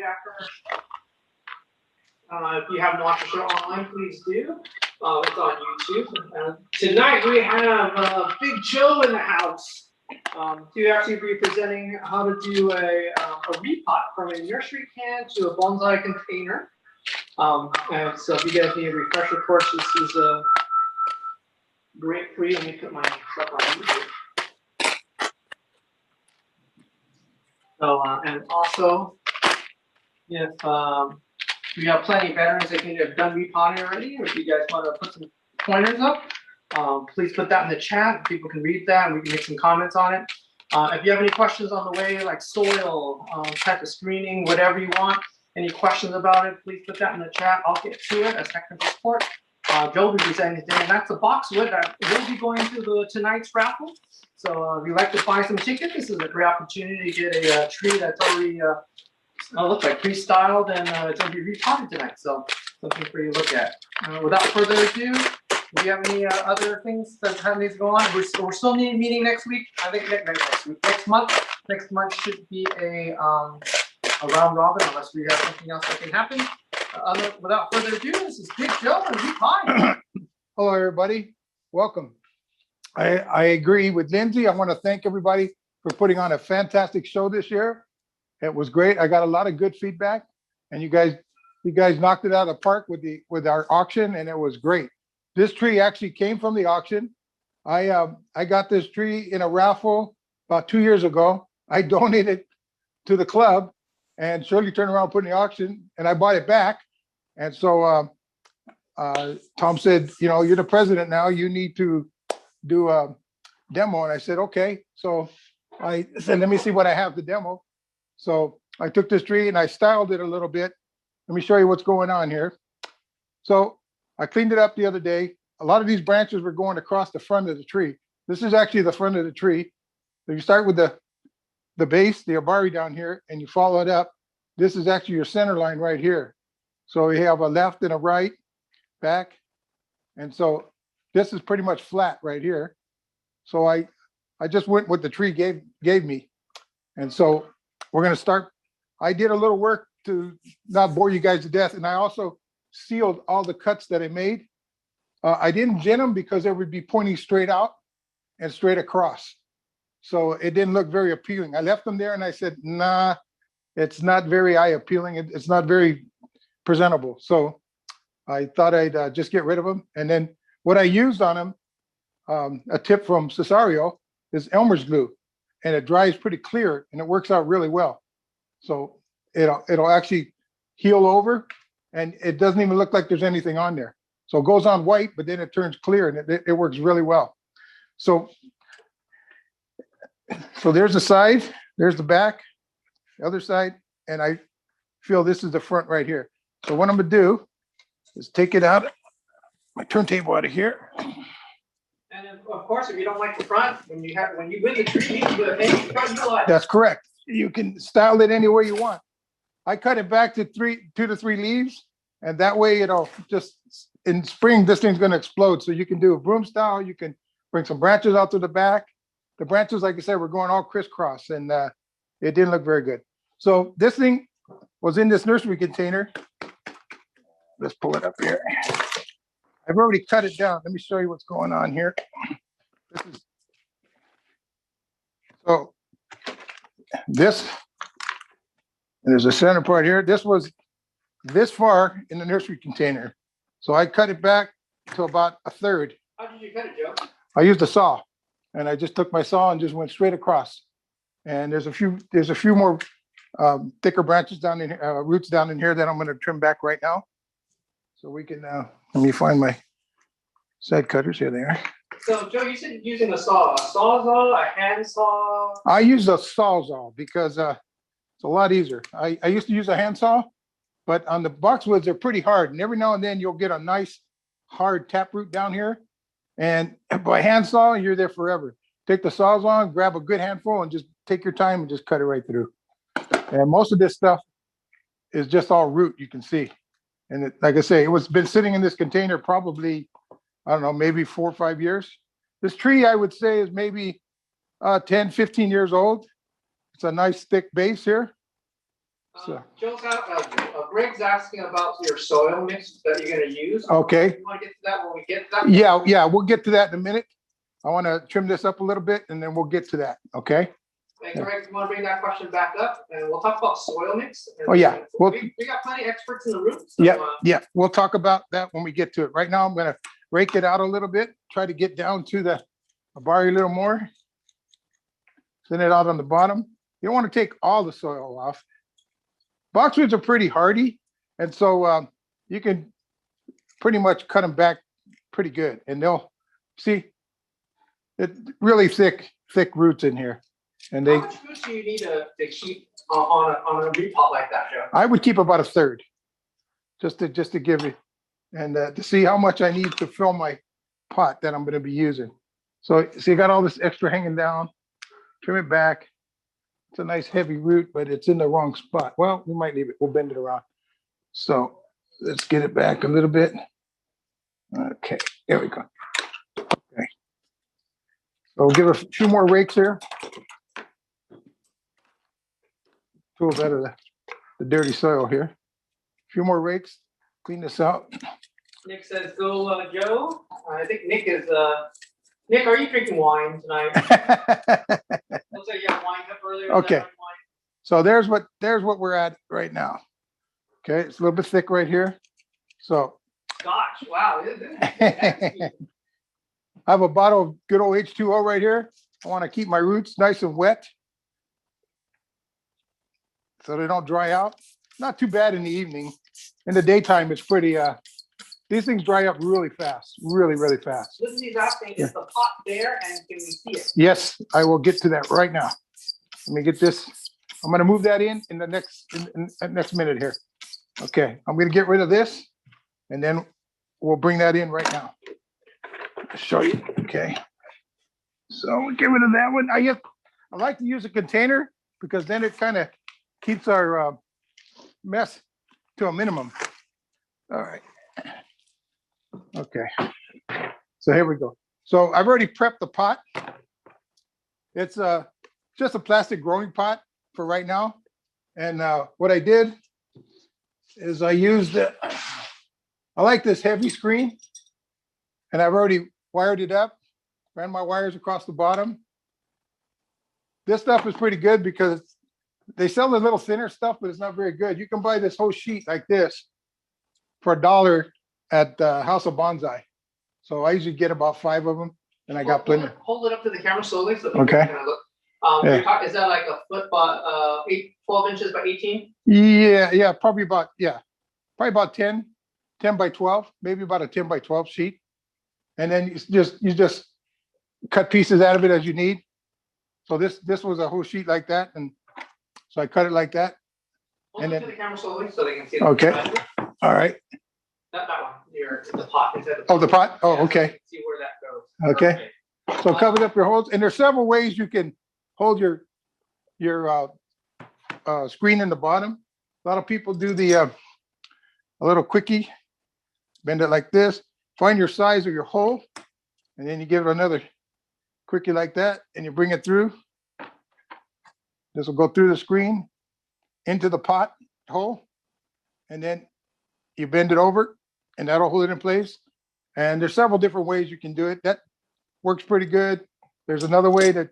after our show. If you haven't watched the show online, please do. It's on YouTube. Tonight we have Big Joe in the house to actually be presenting how to do a repot from a nursery can to a bonsai container. And so if you guys need a refresher course, this is great for you. Let me put my stuff on YouTube. So, and also, if we have plenty of veterans that can have done repotting already, or if you guys want to put some pointers up, please put that in the chat. People can read that and we can make some comments on it. If you have any questions on the way, like soil, type of screening, whatever you want, any questions about it, please put that in the chat. I'll get to it as technical support. Joe will be presenting today, and that's the boxwood that will be going to tonight's raffle. So if you'd like to buy some tickets, this is a great opportunity to get a tree that's already looks like pre-styled, and it's going to be repotted tonight. So something for you to look at. Without further ado, do you have any other things that need to go on? We're still meeting next week. I think next week, next month. Next month should be a round robin, unless we have something else that can happen. Without further ado, this is Big Joe and Repotting. Hello, everybody. Welcome. I agree with Lindsay. I want to thank everybody for putting on a fantastic show this year. It was great. I got a lot of good feedback, and you guys knocked it out of the park with our auction, and it was great. This tree actually came from the auction. I got this tree in a raffle about 2 years ago. I donated to the club, and Shirley turned around, put in the auction, and I bought it back. And so Tom said, you know, you're the president now. You need to do a demo. And I said, okay. So I said, let me see what I have to demo. So I took this tree and I styled it a little bit. Let me show you what's going on here. So I cleaned it up the other day. A lot of these branches were going across the front of the tree. This is actually the front of the tree. So you start with the base, the abari down here, and you follow it up. This is actually your center line right here. So you have a left and a right, back. And so this is pretty much flat right here. So I just went with the tree gave me. And so we're going to start. I did a little work to not bore you guys to death. And I also sealed all the cuts that I made. I didn't gin them because they would be pointing straight out and straight across. So it didn't look very appealing. I left them there and I said, nah, it's not very eye appealing. It's not very presentable. So I thought I'd just get rid of them. And then what I used on them, a tip from Cesario, is Elmer's glue. And it dries pretty clear and it works out really well. So it'll actually heal over and it doesn't even look like there's anything on there. So it goes on white, but then it turns clear and it works really well. So there's the side, there's the back, the other side, and I feel this is the front right here. So what I'm gonna do is take it out, my turntable out of here. And of course, if you don't like the front, when you win the tree, you can do anything front you like. That's correct. You can style it any way you want. I cut it back to 2 to 3 leaves, and that way it'll just, in spring, this thing's gonna explode. So you can do a broom style, you can bring some branches out to the back. The branches, like I said, were going all crisscross and it didn't look very good. So this thing was in this nursery container. Let's pull it up here. I've already cut it down. Let me show you what's going on here. So this, and there's a center part here. This was this far in the nursery container. So I cut it back to about 1/3. How did you cut it, Joe? I used a saw. And I just took my saw and just went straight across. And there's a few more thicker branches down in here, roots down in here that I'm going to trim back right now. So we can let me find my side cutters. Here they are. So Joe, you said using a sawzall, a hand saw. I use a sawzall because it's a lot easier. I used to use a hand saw, but on the boxwoods they're pretty hard, and every now and then you'll get a nice hard taproot down here. And by hand saw, you're there forever. Take the Sawzall, grab a good handful, and just take your time and just cut it right through. And most of this stuff is just all root, you can see. And like I say, been sitting in this container probably, I don't know, maybe 4 or 5 years. This tree, I would say, is maybe 10, 15 years old. It's a nice thick base here. So, Greg's asking about your soil mix that you're going to use. okay. You want to get to that when we get to that? Yeah, we'll get to that in a minute. I want to trim this up a little bit and then we'll get to that. Okay. Hey, Greg, you want to bring that question back up and we'll talk about soil mix? And Oh, yeah. We got plenty of experts in the room. So, yeah. We'll talk about that when we get to it. Right now, I'm going to rake it out a little bit, try to get down to the barry a little more. Send it out on the bottom. You don't want to take all the soil off. Boxwoods are pretty hardy. And so you can pretty much cut them back pretty good. And they'll see it really thick roots in here. And how much roots do you need to keep on a repot like that, Joe? I would keep about a third, just to give it, and to see how much I need to fill my pot that I'm going to be using. So you got all this extra hanging down. Trim it back. It's a nice heavy root, but it's in the wrong spot. Well, we might leave it. We'll bend it around. So let's get it back a little bit. Okay, there we go. Okay. So we'll give a few more rakes here. Tools out of the dirty soil here. A few more rakes. Clean this out. Nick says, go, Joe. I think Nick is, Nick, are you drinking wine tonight? Looks like you had wine cup earlier. Okay. So there's what we're at right now. Okay, it's a little bit thick right here. So. Gosh, wow. I have a bottle of good old H2O right here. I want to keep my roots nice and wet so they don't dry out. Not too bad in the evening. In the daytime, it's pretty, these things dry up really fast, really fast. Lindsay's asking, is the pot there and can we see it? Yes, I will get to that right now. Let me get this. I'm going to move that in the next minute here. Okay, I'm going to get rid of this and then we'll bring that in right now. I'll show you. Okay. So we'll get rid of that one. I like to use a container because then it kind of keeps our mess to a minimum. All right. Okay. So here we go. So I've already prepped the pot. It's just a plastic growing pot for right now. And what I did is I used I like this heavy screen, and I've already wired it up, ran my wires across the bottom. This stuff is pretty good because they sell the little thinner stuff, but it's not very good. You can buy this whole sheet like this for $1 at House of Bonsai. So I usually get about 5 of them, and I got plenty. Hold it up to the camera slowly so people can kind of look. Is that like a foot by 12 inches by 18? Yeah, probably about 10 by 12, maybe about a 10 by 12 sheet. And then you just cut pieces out of it as you need. So this was a whole sheet like that, and so I cut it like that. Hold it to the camera slowly so they can see. Okay. All right. That one. The pot. The pot. Oh, okay. See where that goes. Okay. Perfect. So cover up your holes, and there's several ways you can hold your screen in the bottom. A lot of people do a little quickie, bend it like this, find your size of your hole, and then you give it another quickie like that, and you bring it through. This will go through the screen into the pot hole, and then you bend it over, and that'll hold it in place. And there's several different ways you can do it. That works pretty good. There's another way that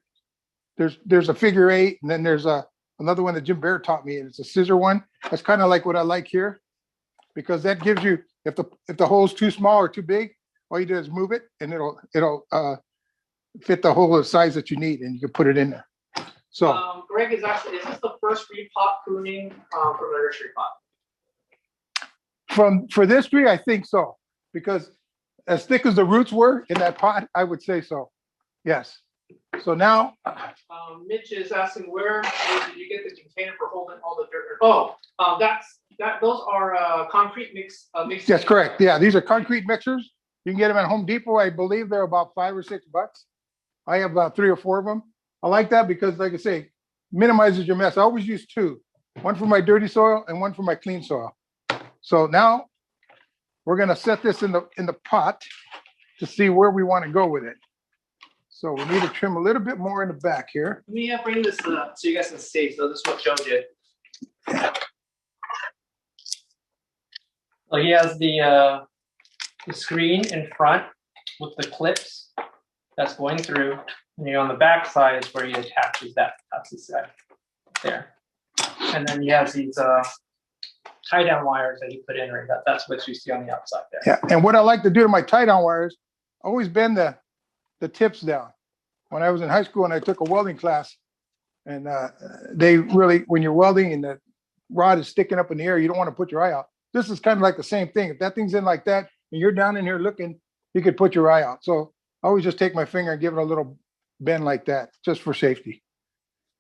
there's a figure 8, and then there's another one that Jim Bear taught me, and it's a scissor one. That's kind of like what I like here, because that gives you, if the hole's too small or too big, all you do is move it, and it'll fit the hole the size that you need, and you can put it in there. So Greg is this the first repot pruning from a nursery pot? For this tree, I think so, because as thick as the roots were in that pot, I would say so. Yes. So now, Mitch is asking, where did you get the container for holding all the dirt? Those are concrete mix. That's correct. Yeah, these are concrete mixers. You can get them at Home Depot. I believe they're about $5 or $6. I have about 3 or 4 of them. I like that because, like I say, minimizes your mess. I always use 2, one for my dirty soil and one for my clean soil. So now we're going to set this in the pot to see where we want to go with it. So we need to trim a little bit more in the back here. Let me bring this so you guys can see. So this is what Joe did. So he has the screen in front with the clips that's going through. And on the back side is where he attaches that. That's the side there. And then he has these tie down wires that he put in right. That's what you see on the outside there. Yeah. And what I like to do to my tie down wires, I always bend the tips down. When I was in high school and I took a welding class, and they really, when you're welding and the rod is sticking up in the air, you don't want to put your eye out. This is kind of like the same thing. If that thing's in like that and you're down in here looking, you could put your eye out. So I always just take my finger and give it a little bend like that, just for safety.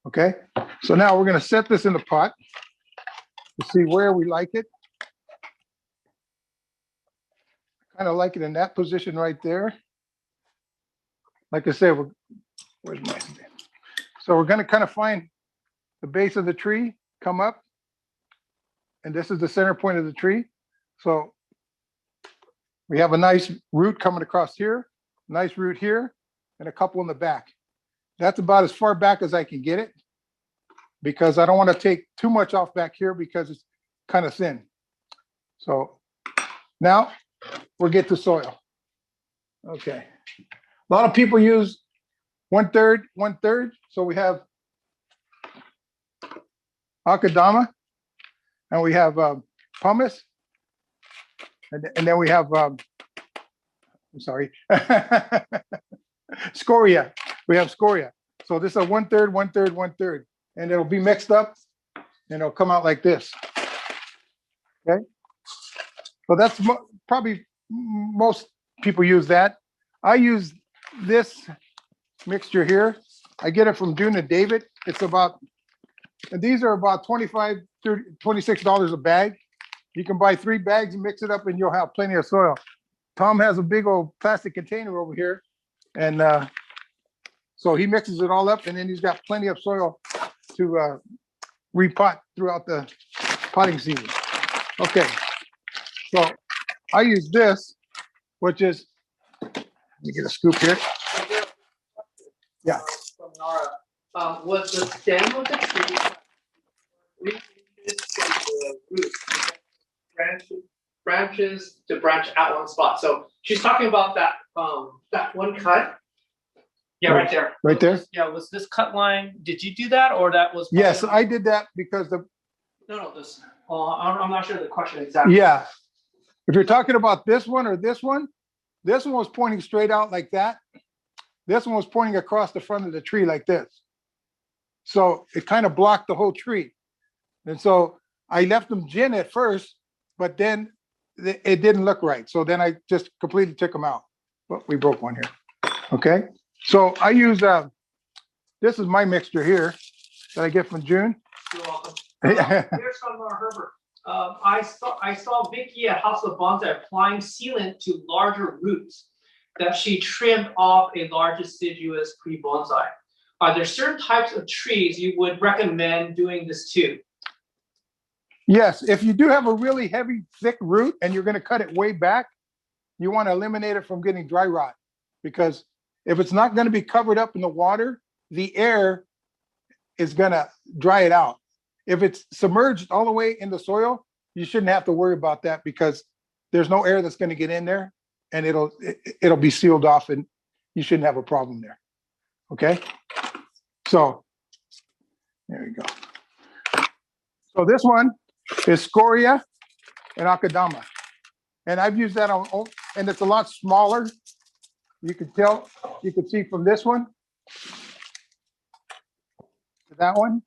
Okay. So now we're going to set this in the pot to see where we like it. Kind of like it in that position right there. Like I said, where's my, so we're going to kind of find the base of the tree, come up, and this is the center point of the tree. So we have a nice root coming across here, nice root here, and a couple in the back. That's about as far back as I can get it, because I don't want to take too much off back here because it's kind of thin. So now we'll get to soil. Okay. A lot of people use 1/3, 1/3. So we have akadama, and we have pumice, and then we have I'm sorry, scoria. We have scoria. So this is a 1/3, 1/3, 1/3, and it'll be mixed up, and it'll come out like this. Okay. So that's probably most people use that. I use this mixture here. I get it from June and David. It's about, and these are about $25, $30, $26 a bag. You can buy 3 bags and mix it up and you'll have plenty of soil. Tom has a big old plastic container over here. And so he mixes it all up, and then he's got plenty of soil to repot throughout the potting season. Okay. So I use this, which is, let me get a scoop here. Yeah. From Nara, was the stem of the tree 3 inches from the root, branches to branch out one spot? So she's talking about that that one cut. Yeah, right there. Right there. Yeah, was this cut line? Did you do that, or that was? Yes, I did that because the. No, this. I'm not sure the question exactly. Yeah, if you're talking about this one or this one was pointing straight out like that. This one was pointing across the front of the tree like this. So it kind of blocked the whole tree. And so I left them gin at first, but then it didn't look right. So then I just completely took them out. But we broke one here. Okay. So I use, this is my mixture here that I get from June. You're welcome. Here's from Herbert. I saw Vicky at House of Bonsai applying sealant to larger roots that she trimmed off a large deciduous pre-bonsai. Are there certain types of trees you would recommend doing this to? Yes, if you do have a really heavy, thick root and you're going to cut it way back, you want to eliminate it from getting dry rot, because if it's not going to be covered up in the water, the air is going to dry it out. If it's submerged all the way in the soil, you shouldn't have to worry about that, because there's no air that's going to get in there, and it'll be sealed off, and you shouldn't have a problem there. Okay. So there you go. So this one is scoria and akadama, and I've used that on, and it's a lot smaller. You can tell, you can see from this one to that one.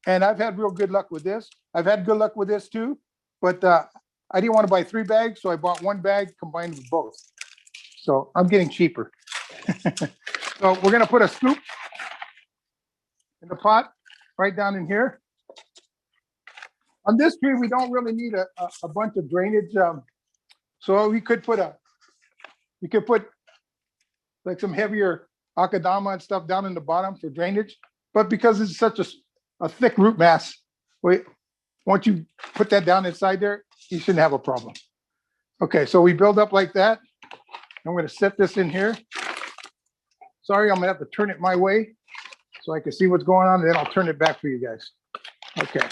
And I've had real good luck with this. I've had good luck with this too, but I didn't want to buy 3 bags, so I bought 1 bag combined with both. So I'm getting cheaper. So we're going to put a scoop in the pot right down in here. On this tree, we don't really need a bunch of drainage. So we could put like some heavier akadama and stuff down in the bottom for drainage. But because it's such a thick root mass, once you put that down inside there, you shouldn't have a problem. Okay, so we build up like that. I'm going to set this in here. Sorry, I'm going to have to turn it my way so I can see what's going on, and then I'll turn it back for you guys. Okay.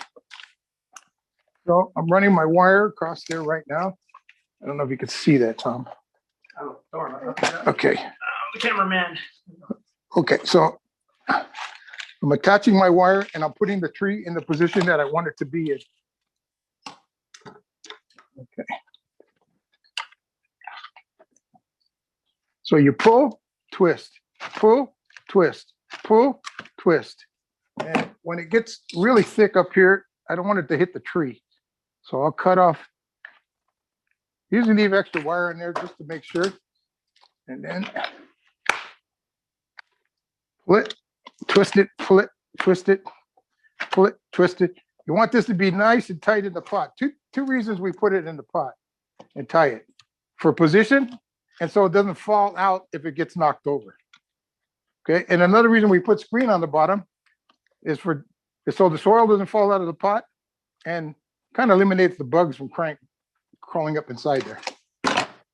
So I'm running my wire across there right now. I don't know if you can see that, Tom. Oh, sorry. Okay. The cameraman. Okay, so I'm attaching my wire and I'm putting the tree in the position that I want it to be in. Okay. So you pull, twist, pull, twist, pull, twist. And when it gets really thick up here, I don't want it to hit the tree. So I'll cut off. Usually leave extra wire in there just to make sure. And then pull it, twist it, pull it, twist it, pull it, twist it. You want this to be nice and tight in the pot. Two reasons we put it in the pot and tie it. For position, and so it doesn't fall out if it gets knocked over. Okay, and another reason we put screen on the bottom is so the soil doesn't fall out of the pot and kind of eliminates the bugs from crawling up inside there.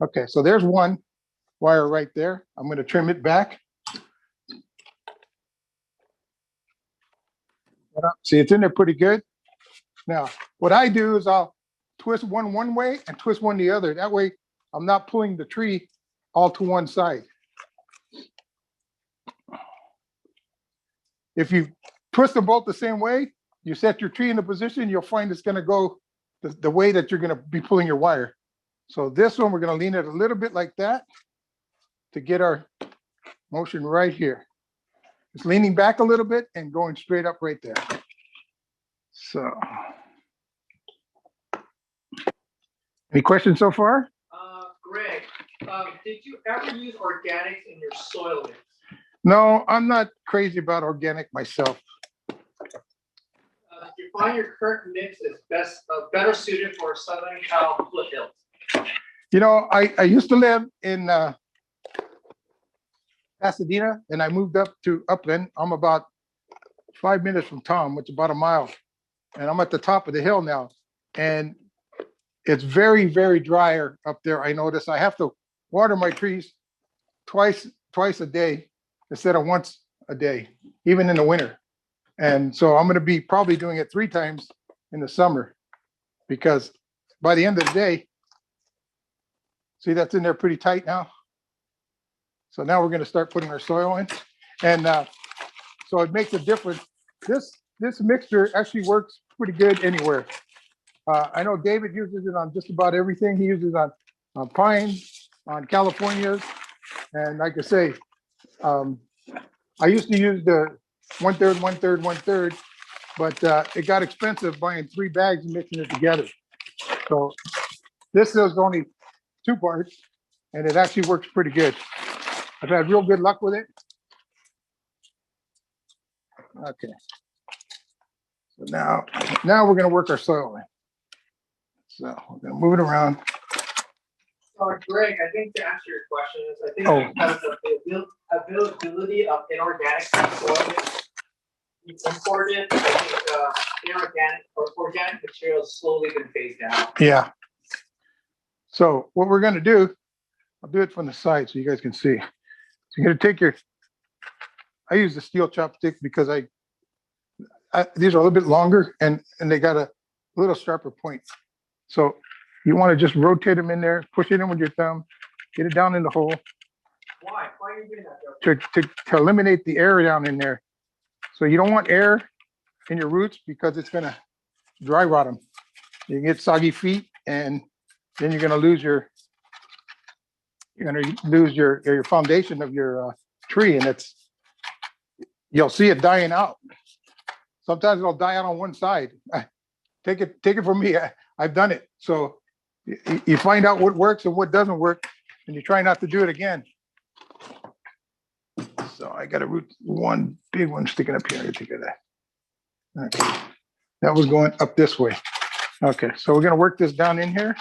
Okay, so there's one wire right there. I'm going to trim it back. See, it's in there pretty good. Now, what I do is I'll twist one way and twist one the other. That way, I'm not pulling the tree all to one side. If you twist them both the same way, you set your tree in a position, you'll find it's going to go the way that you're going to be pulling your wire. So this one, we're going to lean it a little bit like that to get our motion right here. It's leaning back a little bit and going straight up right there. So, any questions so far? Greg, did you ever use organics in your soil mix? No, I'm not crazy about organic myself. Do you find your current mix is better suited for Southern Cal foothills? You know, I used to live in Pasadena, and I moved up to Upland. I'm about 5 minutes from Tom, which is about a mile, and I'm at the top of the hill now. And it's very, very drier up there. I notice I have to water my trees twice a day instead of once a day, even in the winter. And so I'm going to be probably doing it 3 times in the summer, because by the end of the day, see, that's in there pretty tight now. So now we're going to start putting our soil in, and so it makes a difference. This mixture actually works pretty good anywhere. I know David uses it on just about everything. He uses it on pine, on Californias, and like I say, I used to use the 1/3, 1/3, 1/3, but it got expensive buying 3 bags and mixing it together. So this is only 2 parts, and it actually works pretty good. I've had real good luck with it. Okay. So now we're going to work our soil in. So we're going to move it around. Greg, I think to answer your question is, I think because of the availability of inorganic soil mix imported, I think inorganic or organic materials slowly been phased out. Yeah. So what we're going to do, I'll do it from the side so you guys can see. So you're going to take I use the steel chopstick because these are a little bit longer and they got a little sharper point. So you want to just rotate them in there, push it in with your thumb, get it down in the hole. Why? Why are you doing that, Joe? To eliminate the air down in there. So you don't want air in your roots because it's going to dry rot them. You get soggy feet, and then you're going to lose your foundation of your tree, and you'll see it dying out. Sometimes it'll die out on one side. Take it from me. I've done it. So you find out what works and what doesn't work, and you try not to do it again. So I got a root, one big one sticking up here. I take that. Okay, that was going up this way. Okay, so we're going to work this down in here.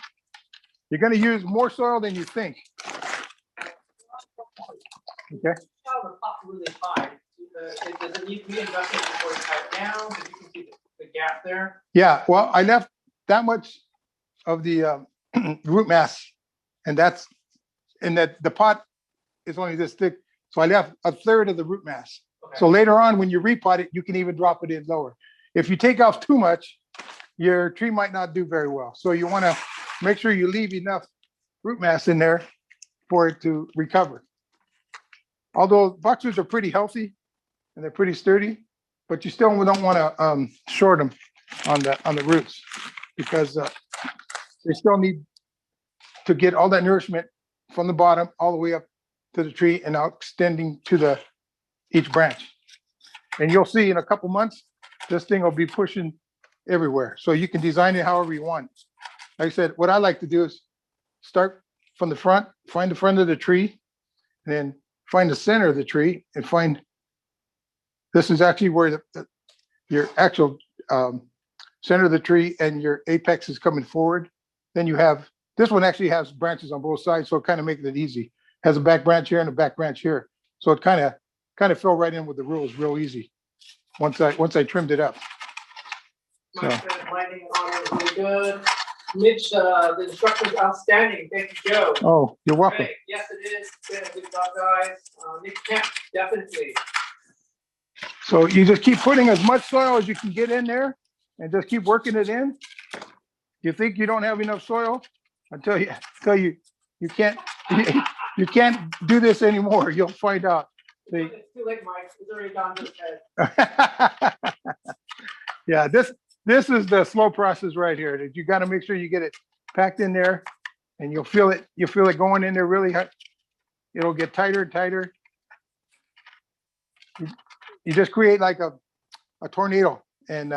You're going to use more soil than you think. Okay. The top really high. Does it need to be invested before you cut it down? So you can see the gap there. Yeah. Well, I left that much of the root mass, and that the pot is only this thick. So I left 1/3 of the root mass. Okay. So later on, when you repot it, you can even drop it in lower. If you take off too much, your tree might not do very well. So you want to make sure you leave enough root mass in there for it to recover. Although boxwoods are pretty healthy and they're pretty sturdy, but you still don't want to short them on the roots because they still need to get all that nourishment from the bottom all the way up to the tree and now extending to each branch. And you'll see in a couple months, this thing will be pushing everywhere. So you can design it however you want. Like I said, what I like to do is start from the front, find the front of the tree, and then find the center of the tree and find, this is actually where your actual center of the tree and your apex is coming forward. Then you have, this one actually has branches on both sides, so it kind of makes it easy. Has a back branch here and a back branch here. So it kind of fell right in with the rules real easy once I trimmed it up. So. Lighting on it really good. Mitch, the instruction's outstanding. Thank you, Joe. Oh, you're welcome. Great. Yes, it is. Good job, guys. Nick Kemp, definitely. So you just keep putting as much soil as you can get in there and just keep working it in. You think you don't have enough soil until you can't you can't do this anymore. You'll find out. See? It's too late, Mike. It's already gone to his head. Yeah, this is the slow process right here. That you got to make sure you get it packed in there, and you'll feel it. You feel it going in there really hot. It'll get tighter and tighter. You just create like a tornado, and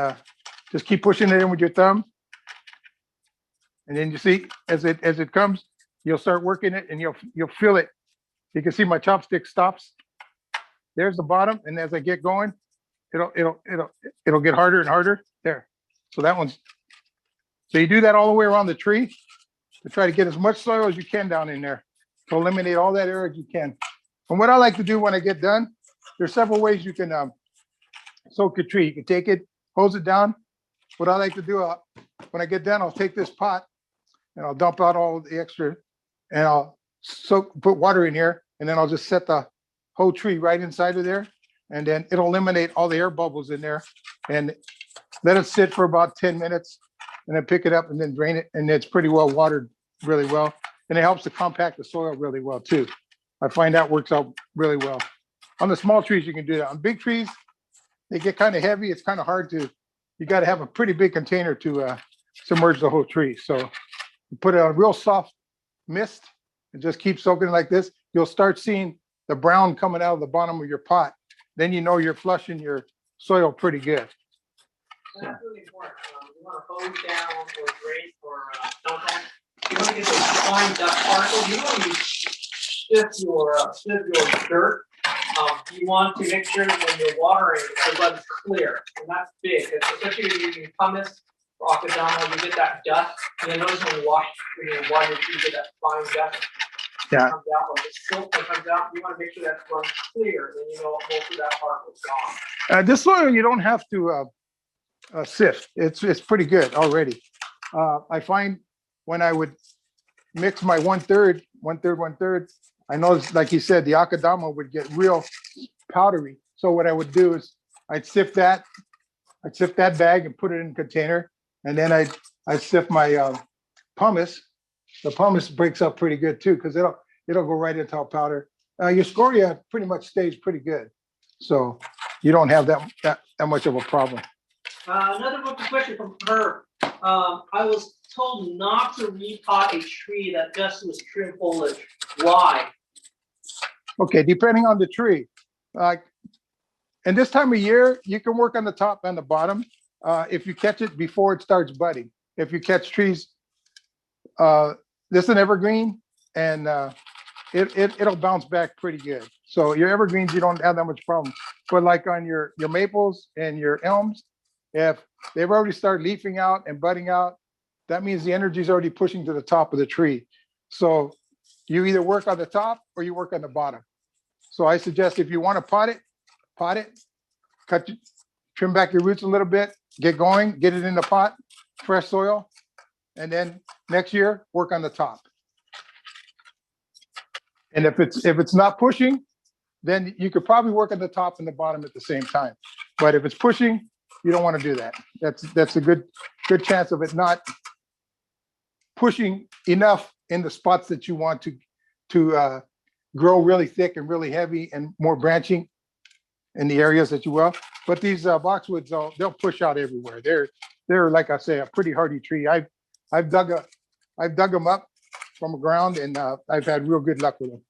just keep pushing it in with your thumb. And then you see as it comes, you'll start working it, and you'll feel it. You can see my chopstick stops. There's the bottom, and as I get going, it'll get harder and harder. There. So that one's. So you do that all the way around the tree to try to get as much soil as you can down in there to eliminate all that air as you can. And what I like to do when I get done, there's several ways you can soak your tree. You can take it, hose it down. What I like to do when I get done, I'll take this pot and I'll dump out all the extra, and I'll put water in here, and then I'll just set the whole tree right inside of there, and then it'll eliminate all the air bubbles in there, and let it sit for about 10 minutes, and then pick it up and then drain it, and it's pretty well watered really well, and it helps to compact the soil really well too. I find that works out really well. On the small trees, you can do that. On big trees, they get kind of heavy. It's kind of hard to, you got to have a pretty big container to submerge the whole tree. So you put it on real soft mist and just keep soaking it like this. You'll start seeing the brown coming out of the bottom of your pot. Then you know you're flushing your soil pretty good. That's really important. You want to hose down or drain or dump on. You want to get those fine dust particles. You want to sift your dirt. You want to make sure that when you're watering, the mud is clear, and that's big. Especially when you're using pumice or akadama, you get that dust. And then notice when you water, you get that fine dust. Yeah. Comes out, when the silt that comes out, you want to make sure that runs clear, then you know most of that part was gone. This soil you don't have to sift. It's pretty good already. I find when I would mix my 1/3, I noticed, like you said, the akadama would get real powdery. So what I would do is I'd sift that bag and put it in a container, and then I'd sift my pumice. The pumice breaks up pretty good too, because it'll go right into our powder. Your scoria pretty much stays pretty good, so you don't have that much of a problem. Another question from her. I was told not to repot a tree that just was trim foliage. Why? Okay, depending on the tree. And this time of year, you can work on the top and the bottom if you catch it before it starts budding. If you catch trees, this is an evergreen, and it'll bounce back pretty good. So your evergreens, you don't have that much problem. But like on your maples and your elms, if they've already started leafing out and budding out, that means the energy is already pushing to the top of the tree. So you either work on the top or you work on the bottom. So I suggest if you want to pot it, trim back your roots a little bit, get going, get it in the pot, fresh soil, and then next year work on the top. And if it's not pushing, then you could probably work on the top and the bottom at the same time. But if it's pushing, you don't want to do that. That's a good good chance of it not pushing enough in the spots that you want to grow really thick and really heavy and more branching in the areas that you will. But these boxwoods, they'll push out everywhere. They're like I say, a pretty hardy tree. I've dug them up from the ground, and I've had real good luck with them.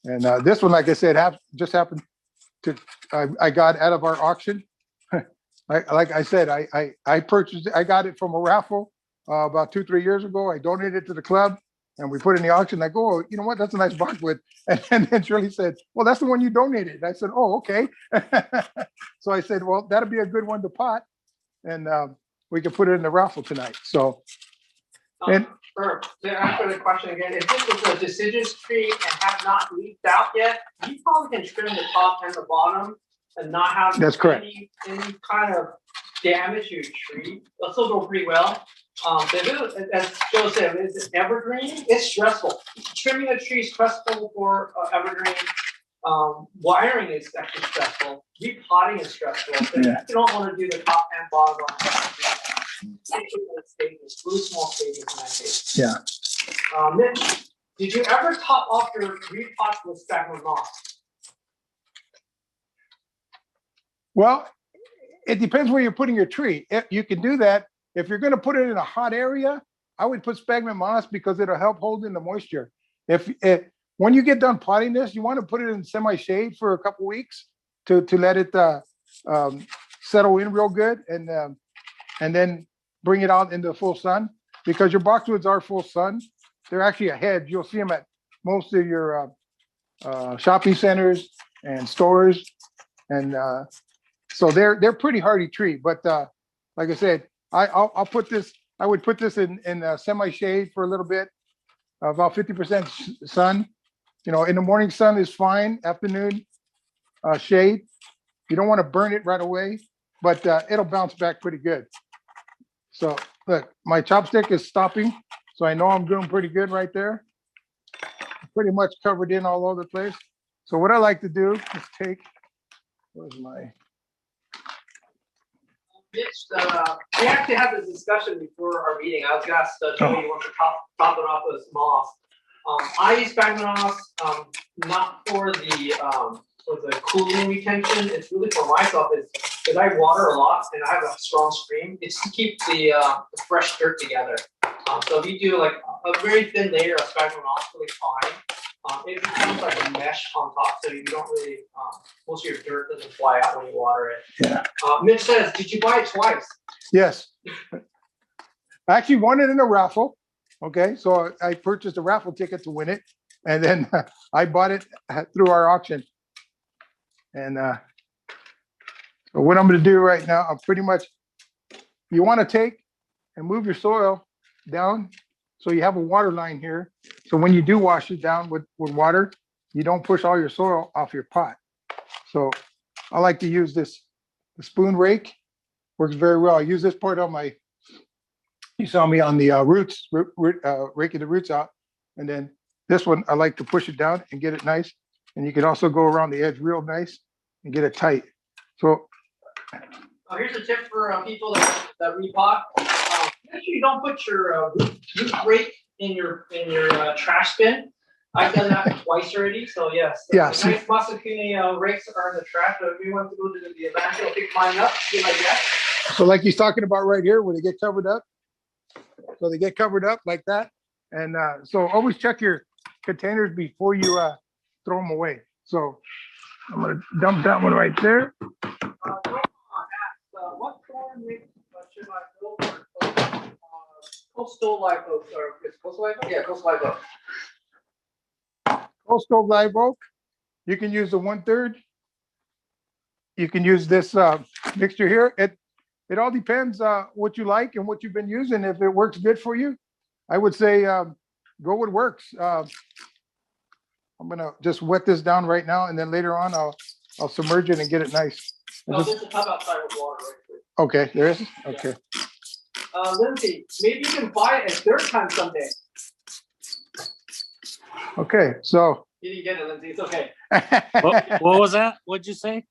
And this one, like I said, just happened to I got out of our auction. Like I said, I purchased it. I got it from a raffle about 2-3 years ago. I donated it to the club, and we put it in the auction. I go, oh, you know what? That's a nice boxwood. And then Shirley said, well, that's the one you donated. And I said, oh, okay. So I said, well, that'll be a good one to pot, and we can put it in the raffle tonight. So. And to answer the question again, if this was a deciduous tree and have not leafed out yet, you probably can trim the top and the bottom and not have That's correct. any kind of damage to your tree. It'll still go pretty well. As Joe said, it's evergreen. It's stressful. Trimming a tree is stressful for evergreen. Wiring is actually stressful. Repotting is stressful. Yeah. You don't want to do the top and bottom on stages, really small stages in that case. Yeah. Mitch, did you ever top off your repots with sphagnum moss? Well, it depends where you're putting your tree. You can do that. If you're going to put it in a hot area, I would put sphagnum moss because it'll help hold in the moisture. When you get done potting this, you want to put it in semi-shade for a couple weeks to let it settle in real good, and then bring it out into full sun, because your boxwoods are full sun. They're actually a hedge. You'll see them at most of your shopping centers and stores, and so they're pretty hardy tree. But like I said, I'll put this. I would put this in semi-shade for a little bit, about 50% sun. You know, in the morning sun is fine. Afternoon shade. You don't want to burn it right away, but it'll bounce back pretty good. So look, my chopstick is stopping, so I know I'm doing pretty good right there. Pretty much covered in all over the place. So what I like to do is take, where's my? Mitch, we actually had this discussion before our meeting. I was going to ask Joey, you want to top it off with moss. I use sphagnum moss, not for the cooling retention. It's really for myself. Because I water a lot and I have a strong stream. It's to keep the fresh dirt together. So if you do like a very thin layer of sphagnum moss, really fine. It becomes like a mesh on top, so you don't really most of your dirt doesn't fly out when you water it. Yeah. Mitch says, did you buy it twice? Yes. I actually won it in a raffle. Okay, so I purchased a raffle ticket to win it, and then I bought it through our auction. And so what I'm going to do right now, I'm pretty much, you want to take and move your soil down so you have a water line here. So when you do wash it down with water, you don't push all your soil off your pot. So I like to use the spoon rake. Works very well. I use this part on my, you saw me on the roots, raking the roots out. And then this one, I like to push it down and get it nice. And you can also go around the edge real nice and get it tight. So here's a tip for people that repot. Make sure you don't put your root rake in your trash bin. I've done that twice already. So yes, nice Masakuni rakes are in the trash. So if you want to go to the landfill, pick mine up, do like that. So like he's talking about right here, where they get covered up. So they get covered up like that. And so always check your containers before you throw them away. So I'm going to dump that one right there. What corn should I go for? Coastal live oak, or is coastal live oak? Yeah, coastal live oak. Coastal live oak. You can use the 1/3. You can use this mixture here. It all depends what you like and what you've been using. If it works good for you, I would say go with works. I'm gonna just wet this down right now, and then later on I'll submerge it and get it nice. No, there's a tub outside with water right there. Okay, there is? Okay. Lindsay, maybe you can buy it a third time someday. Okay, so. You didn't get it, Lindsay. It's okay. What was that? What'd you say?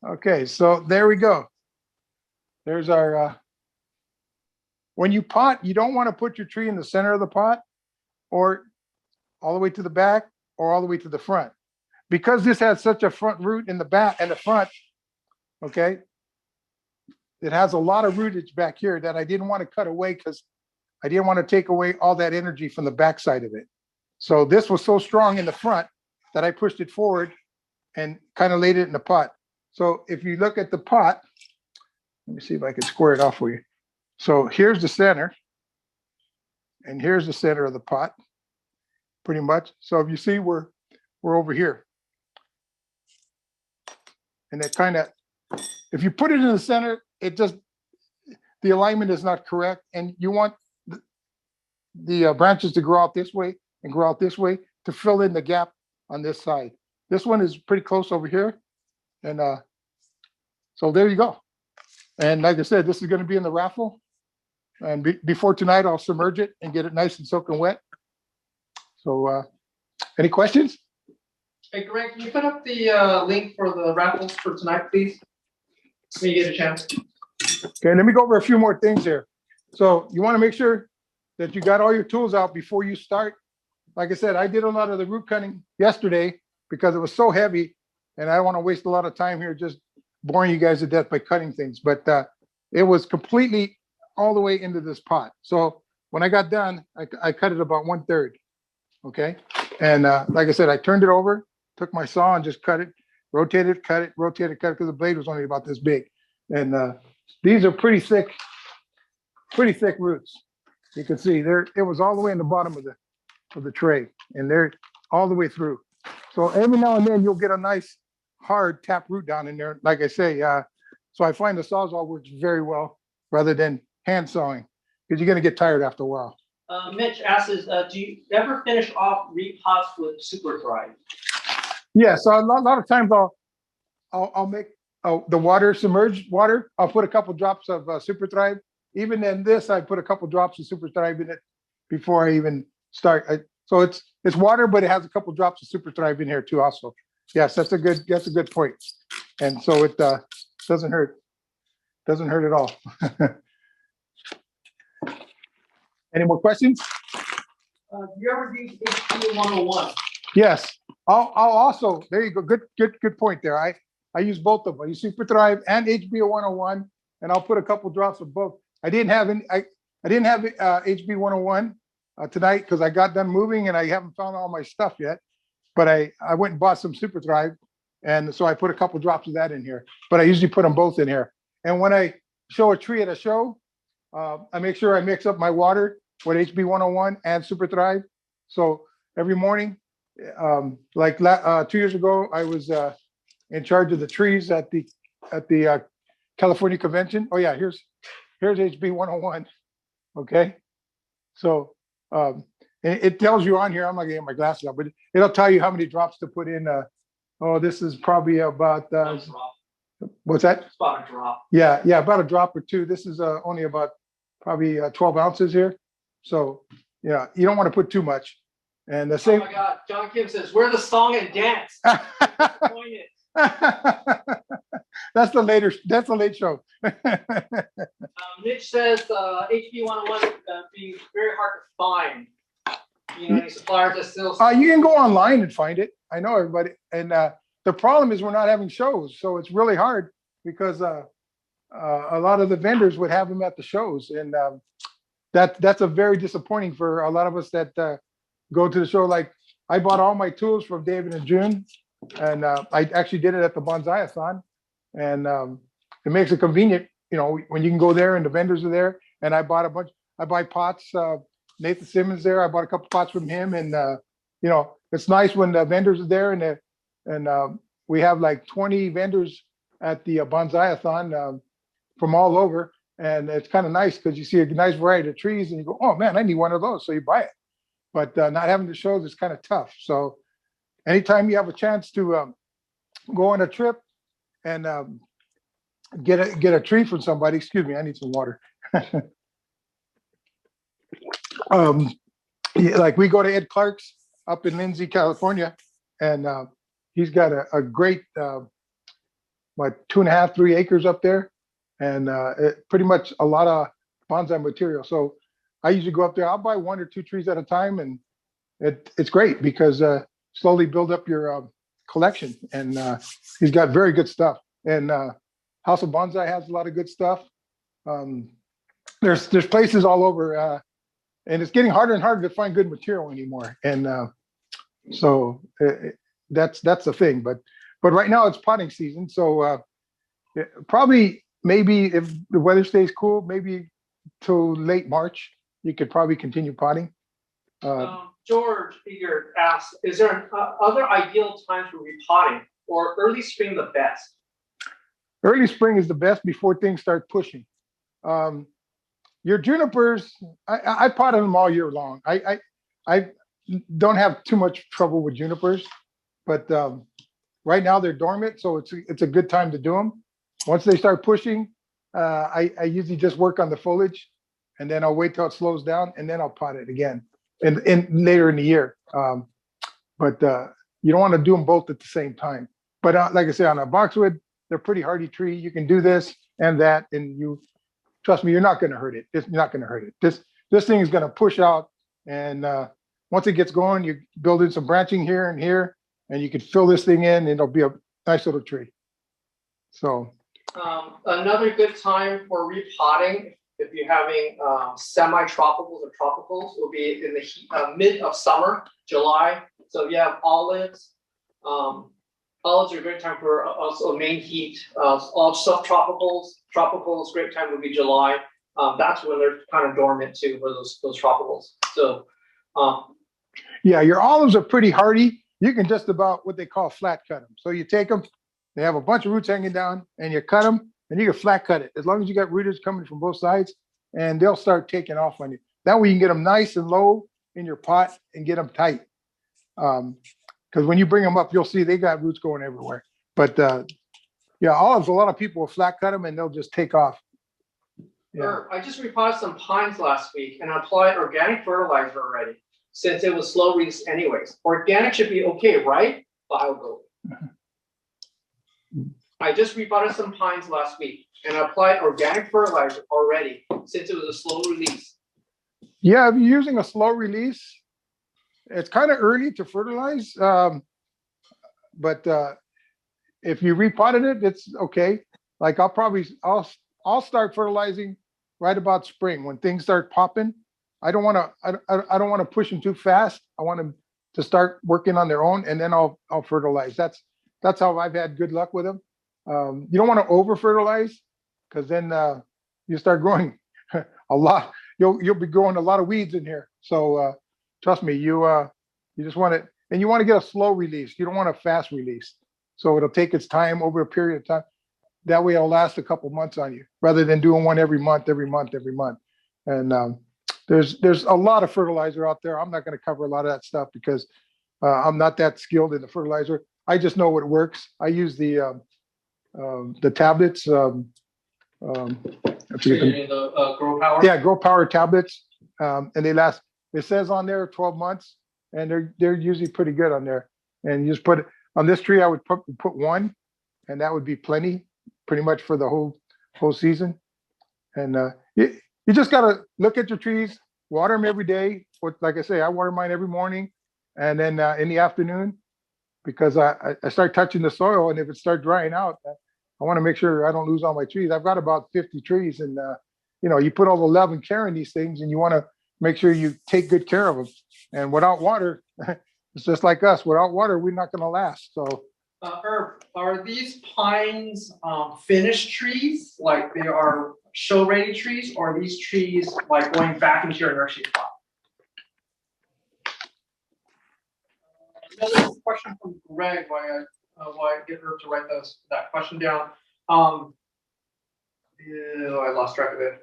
Okay, so there we go. There's our when you pot, you don't want to put your tree in the center of the pot or all the way to the back or all the way to the front. Because this has such a front root in the back and the front, okay, it has a lot of rootage back here that I didn't want to cut away because I didn't want to take away all that energy from the backside of it. So this was so strong in the front that I pushed it forward and kind of laid it in the pot. So if you look at the pot, let me see if I can square it off for you. So here's the center, and here's the center of the pot, pretty much. So if you see, we're over here. And it kind of, if you put it in the center, it just, the alignment is not correct. And you want the branches to grow out this way and grow out this way to fill in the gap on this side. This one is pretty close over here. And so there you go. And like I said, this is going to be in the raffle. And before tonight, I'll submerge it and get it nice and soaking wet. So any questions? Hey, Greg, can you put up the link for the raffles for tonight, please? When you get a chance. Okay, let me go over a few more things here. So you want to make sure that you got all your tools out before you start. Like I said, I did a lot of the root cutting yesterday because it was so heavy, and I don't want to waste a lot of time here just boring you guys to death by cutting things. But it was completely all the way into this pot. So when I got done, I cut it about 1/3. Okay, and like I said, I turned it over, took my saw and just cut it, rotated, cut it, rotated, cut it, because the blade was only about this big. And these are pretty thick roots. You can see there, it was all the way in the bottom of the tray, and they're all the way through. So every now and then you'll get a nice hard tap root down in there. Like I say, so I find the Sawzall works very well rather than hand sawing, because you're going to get tired after a while. Mitch asks, do you ever finish off repots with super dry? Yeah, so a lot of times I'll make the water, submerged water. I'll put a couple drops of Super Thrive. Even in this, I put a couple drops of Super Thrive in it before I even start. So it's water, but it has a couple drops of Super Thrive in here too. Also, yes, that's a good point. And so it doesn't hurt at all. Any more questions? Do you ever use HP 101? Yes. I'll also, there you go. Good point there. I use both of them. I use Super Thrive and HBO 101, and I'll put a couple drops of both. I didn't have HB 101 tonight because I got done moving and I haven't found all my stuff yet. But I went and bought some Super Thrive, and so I put a couple drops of that in here. But I usually put them both in here. And when I show a tree at a show, I make sure I mix up my water with HB 101 and Super Thrive. So every morning, like 2 years ago, I was in charge of the trees at the California convention. Oh yeah, here's HB 101. Okay, so it tells you on here. I'm not gonna get my glasses out, but it'll tell you how many drops to put in. This is probably about what's that? It's about a drop. Yeah, about a drop or two. This is only about probably 12 ounces here. So yeah, you don't want to put too much. And the same. Oh my God, John Kim says, "We're the song and dance." That's the late show. Mitch says HB 101 being very hard to find. You know, any suppliers are still. You can go online and find it. I know everybody, and the problem is we're not having shows, so it's really hard because a lot of the vendors would have them at the shows, and that's a very disappointing for a lot of us that go to the show. Like I bought all my tools from David and June, and I actually did it at the Bonsai-a-thon, and it makes it convenient, you know, when you can go there and the vendors are there. And I bought a bunch. I buy pots. Nathan Simmons there. I bought a couple pots from him, and you know, it's nice when the vendors are there, and we have like 20 vendors at the Bonsai-a-thon from all over, and it's kind of nice because you see a nice variety of trees, and you go, oh man, I need one of those, so you buy it. But not having the shows is kind of tough. So anytime you have a chance to go on a trip and get a tree from somebody, excuse me, I need some water. Like we go to Ed Clark's up in Lindsay, California, and he's got a great, 2.5, 3 acres up there, and pretty much a lot of bonsai material. So I usually go up there. I'll buy 1 or 2 trees at a time, and it's great because slowly build up your collection. And he's got very good stuff. And House of Bonsai has a lot of good stuff. There's places all over, and it's getting harder and harder to find good material anymore. And so that's the thing. But right now it's potting season, so probably maybe if the weather stays cool, maybe till late March, you could probably continue potting. George Eager asks, is there an other ideal time for repotting, or early spring the best? Early spring is the best before things start pushing. Your junipers, I potted them all year long. I don't have too much trouble with junipers, but right now they're dormant, so it's a good time to do them. Once they start pushing, I usually just work on the foliage, and then I'll wait till it slows down, and then I'll pot it again, and later in the year. But you don't want to do them both at the same time. But like I said, on a boxwood, they're pretty hardy tree. You can do this and that, and you trust me, you're not going to hurt it. It's not going to hurt it. This thing is going to push out, and once it gets going, you build in some branching here and here, and you can fill this thing in, and it'll be a nice little tree. So another good time for repotting, if you're having semi-tropicals or tropicals, will be in the mid of summer, July. So if you have olives, olives are a great time for also main heat. All tropicals, great time would be July. That's when they're kind of dormant too for those tropicals. So yeah, your olives are pretty hardy. You can just about what they call flat cut them. So you take them, they have a bunch of roots hanging down, and you cut them, and you can flat cut it as long as you got rooters coming from both sides, and they'll start taking off on you. That way you can get them nice and low in your pot and get them tight. Because when you bring them up, you'll see they got roots going everywhere. But yeah, olives, a lot of people will flat cut them and they'll just take off. Yeah. I just repotted some pines last week and applied organic fertilizer already, since it was slow release anyways. Organic should be okay, right? I'll go. I just repotted some pines last week and applied organic fertilizer already, since it was a slow release. Yeah, if you're using a slow release, it's kind of early to fertilize. But if you repotted it, it's okay. Like I'll start fertilizing right about spring when things start popping. I don't want to push them too fast. I want them to start working on their own, and then I'll fertilize. That's how I've had good luck with them. You don't want to over fertilize, because then you start growing a lot. You'll be growing a lot of weeds in here. So trust me, you just want it, and you want to get a slow release. You don't want a fast release. So it'll take its time over a period of time. That way it'll last a couple months on you, rather than doing one every month. And there's a lot of fertilizer out there. I'm not going to cover a lot of that stuff because I'm not that skilled in the fertilizer. I just know what works. I use the tablets. The Grow Power. Yeah, Grow Power tablets, and they last. It says on there 12 months, and they're usually pretty good on there. And you just put on this tree, I would put one, and that would be plenty, pretty much for the whole season. And you just gotta look at your trees, water them every day. Like I say, I water mine every morning, and then in the afternoon, because I start touching the soil, and if it starts drying out, I want to make sure I don't lose all my trees. I've got about 50 trees, and you put all the love and care in these things, and you want to make sure you take good care of them. And without water, it's just like us. Without water, we're not going to last. So, Herb, are these pines finished trees, like they are show-ready trees, or are these trees like going back into your nursery spot? Another question from Greg, while I get Herb to write that question down. I lost track of it.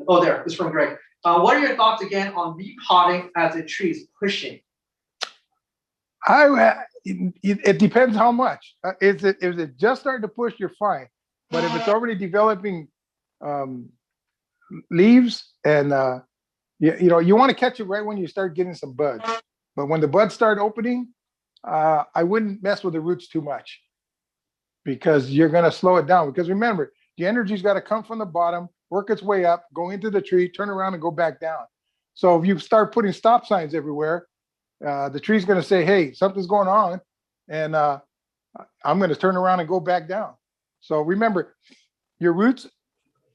Oh, there, it's from Greg. What are your thoughts again on repotting as a tree is pushing? It depends how much. Is it just starting to push, you're fine. But if it's already developing leaves, and you want to catch it right when you start getting some buds. But when the buds start opening, I wouldn't mess with the roots too much, because you're going to slow it down. Because remember, The energy's got to come from the bottom, work its way up, go into the tree, turn around and go back down. So if you start putting stop signs everywhere, the tree's going to say, hey, something's going on. And I'm going to turn around and go back down. So remember, your roots,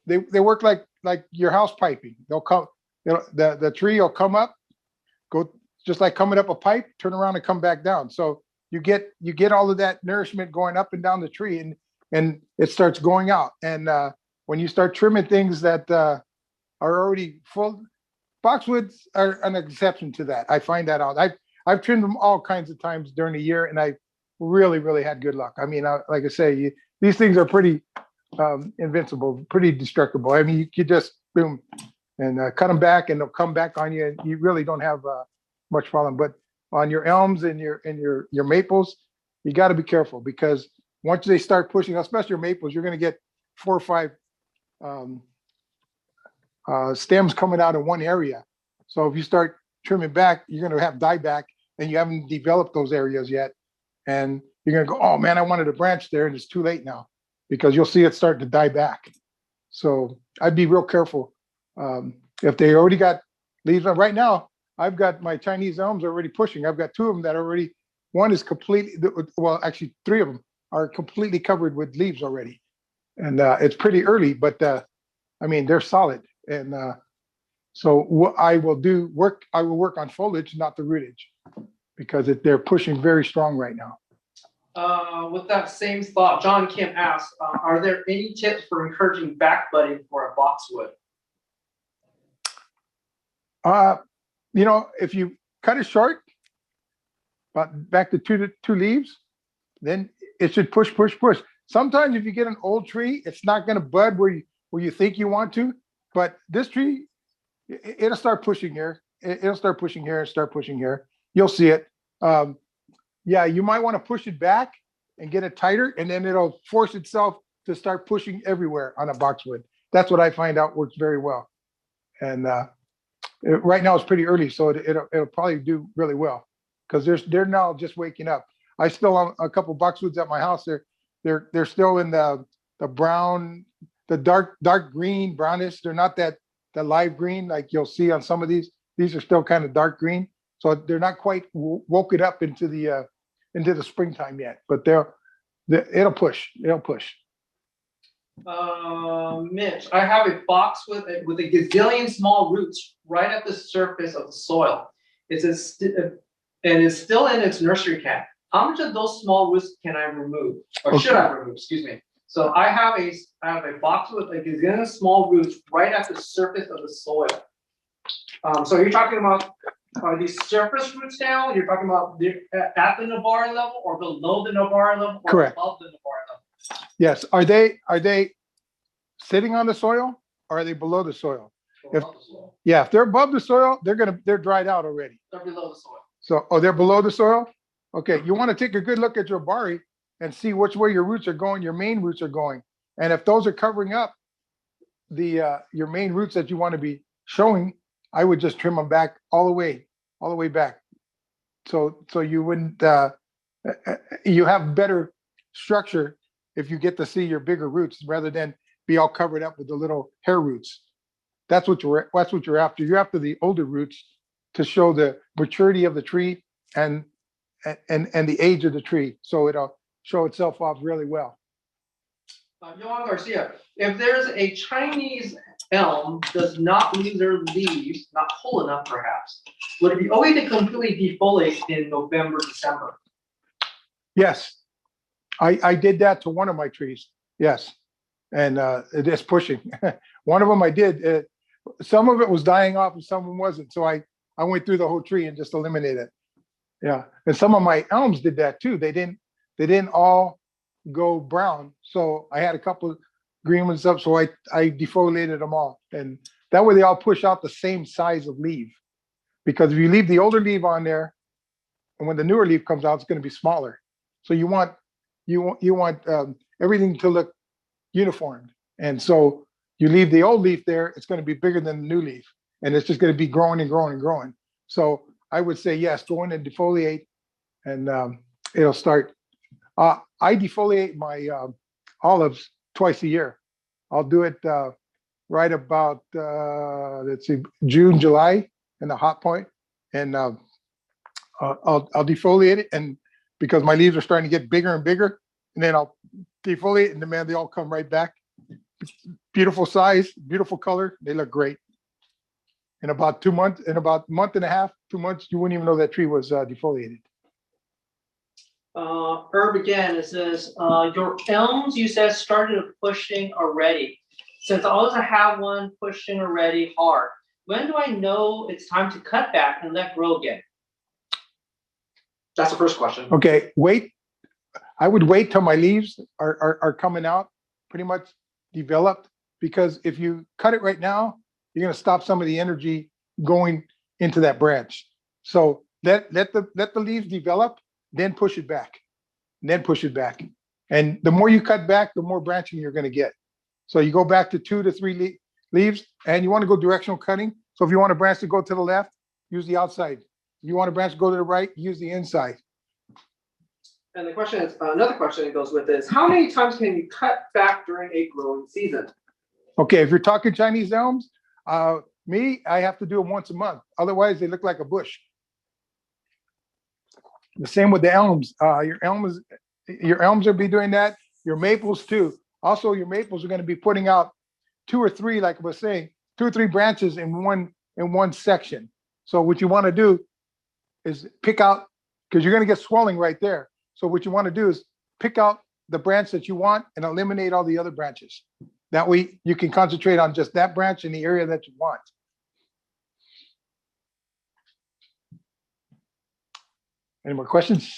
they work like your house piping. They'll come, the tree will come up, go just like coming up a pipe, turn around and come back down. So you get all of that nourishment going up and down the tree, and it starts going out. And when you start trimming things that are already full, boxwoods are an exception to that. I find that out. I've trimmed them all kinds of times during the year, and I really had good luck. I mean, like I say, these things are pretty invincible, pretty destructible. I mean, you just boom and cut them back, and they'll come back on you, and you really don't have much problem. But on your elms and your maples, you got to be careful, because once they start pushing, especially your maples, you're going to get 4 or 5 stems coming out in one area. So if you start trimming back, you're going to have dieback, and you haven't developed those areas yet. And you're going to go, oh man, I wanted a branch there, and it's too late now, because you'll see it start to die back. So I'd be real careful. If they already got leaves on right now, I've got my Chinese elms already pushing. I've got 2 of them that are already, one is completely, well, actually 3 of them are completely covered with leaves already. And it's pretty early, but I mean, they're solid. And so what I will work on foliage, not the rootage, because they're pushing very strong right now. With that same thought, John Kim asks, are there any tips for encouraging back budding for a boxwood? If you cut it short, back to two leaves, then it should push. Sometimes if you get an old tree, it's not going to bud where you think you want to, but this tree, it'll start pushing here. It'll start pushing here and start pushing here. You'll see it. Yeah, you might want to push it back and get it tighter, and then it'll force itself to start pushing everywhere on a boxwood. That's what I find out works very well. And right now it's pretty early, so it'll probably do really well, because they're now just waking up. I still have a couple boxwoods at my house. They're still in the brown, the dark green, brownish. They're not that live green like you'll see on some of these. These are still kind of dark green, so they're not quite woken up into the springtime yet. But it'll push. It'll push. Mitch, I have a box with a gazillion small roots right at the surface of the soil. And it's still in its nursery can. How much of those small roots can I remove, or should I remove? Excuse me. So I have a box with a gazillion small roots right at the surface of the soil. So you're talking about these surface roots now? You're talking about at the Nabari level, or below the Nabari level, or correct, above the Nabari level? Yes. Are they sitting on the soil, or are they below the soil? If they're above the soil, they're dried out already. They're below the soil. So they're below the soil. Okay, you want to take a good look at your bari and see which way your roots are going. Your main roots are going, and if those are covering up your main roots that you want to be showing, I would just trim them back all the way back. So you wouldn't you have better structure if you get to see your bigger roots rather than be all covered up with the little hair roots. That's what you're after. You're after the older roots to show the maturity of the tree and the age of the tree, so it'll show itself off really well. Johan Garcia, if there's a Chinese elm does not leave their leaves, not whole enough perhaps, would it be okay to completely defoliate in November, December? Yes, I did that to one of my trees. Yes, and it is pushing. One of them I did. Some of it was dying off, and some of them wasn't. So I went through the whole tree and just eliminated it. Yeah, and some of my elms did that too. They didn't all go brown, so I had a couple of green ones up. So I defoliated them all, and that way they all push out the same size of leaf. Because if you leave the older leaf on there, and when the newer leaf comes out, it's going to be smaller. So you want everything to look uniformed, and so you leave the old leaf there, it's going to be bigger than the new leaf, and it's just going to be growing and growing and growing. So I would say yes, go in and defoliate, and it'll start. I defoliate my olives twice a year. I'll do it right about let's see, June, July in the hot point, and I'll defoliate it, and because my leaves are starting to get bigger and bigger, and then I'll defoliate, and then man, they all come right back. Beautiful size, beautiful color. They look great. In about 2 months, in about a month and a half, 2 months, you wouldn't even know that tree was defoliated. Herb again, it says, your elms you said started pushing already. Since I also have one pushing already hard, when do I know it's time to cut back and let grow again? That's the first question. Okay, wait. I would wait till my leaves are coming out, pretty much developed, because if you cut it right now, you're going to stop some of the energy going into that branch. So let the leaves develop, then push it back, and then push it back. And the more you cut back, the more branching you're going to get. So you go back to 2 to 3 leaves, and you want to go directional cutting. So if you want a branch to go to the left, use the outside. If you want a branch to go to the right, use the inside. And the question is, another question that goes with this, how many times can you cut back during a growing season? Okay, if you're talking Chinese elms, I have to do them once a month. Otherwise, they look like a bush. The same with the elms. Your elms will be doing that. Your maples too. Also, your maples are going to be putting out 2 or 3, like I was saying, 2 or 3 branches in one section. So what you want to do is pick out, because you're going to get swelling right there. So what you want to do is pick out the branch that you want and eliminate all the other branches. That way you can concentrate on just that branch in the area that you want. Any more questions?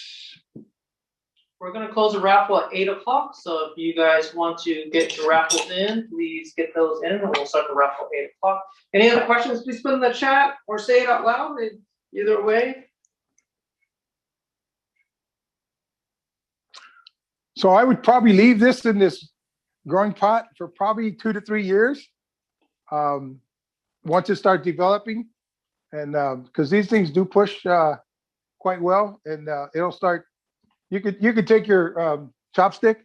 We're going to close the raffle at 8 o'clock. So if you guys want to get your raffles in, please get those in, and we'll start the raffle at 8 o'clock. Any other questions, please put in the chat or say it out loud. Either way. So I would probably leave this in this growing pot for probably 2 to 3 years. Once it starts developing, and because these things do push quite well, and it'll start. You could take your chopstick,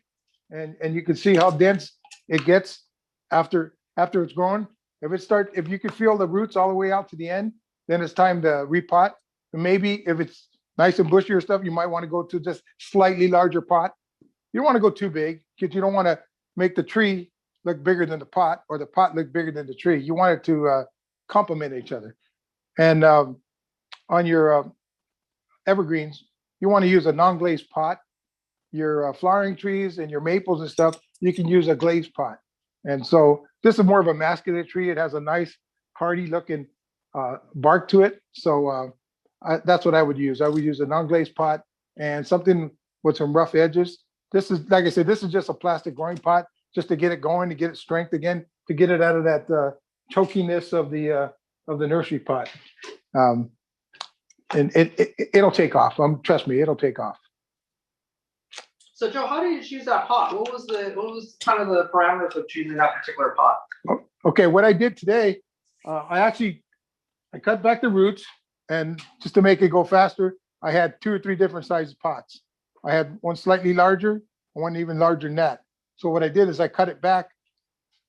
and you can see how dense it gets after it's grown. If you can feel the roots all the way out to the end, then it's time to repot. And maybe if it's nice and bushy or stuff, you might want to go to just slightly larger pot. You don't want to go too big, because you don't want to make the tree look bigger than the pot, or the pot look bigger than the tree. You want it to complement each other. And on your evergreens, you want to use a non-glazed pot. Your flowering trees and your maples and stuff, you can use a glazed pot. And so this is more of a masculine tree. It has a nice, hardy looking bark to it. So that's what I would use. I would use a non-glazed pot and something with some rough edges. This is, like I said, this is just a plastic growing pot, just to get it going, to get it strength again, to get it out of that chokiness of the nursery pot. And it'll take off. Trust me, it'll take off. So Joe, how did you choose that pot? What was kind of the parameters of choosing that particular pot? Okay, what I did today, I cut back the roots, and just to make it go faster, I had 2 or 3 different sized pots. I had one slightly larger, and one even larger than that. So what I did is I cut it back.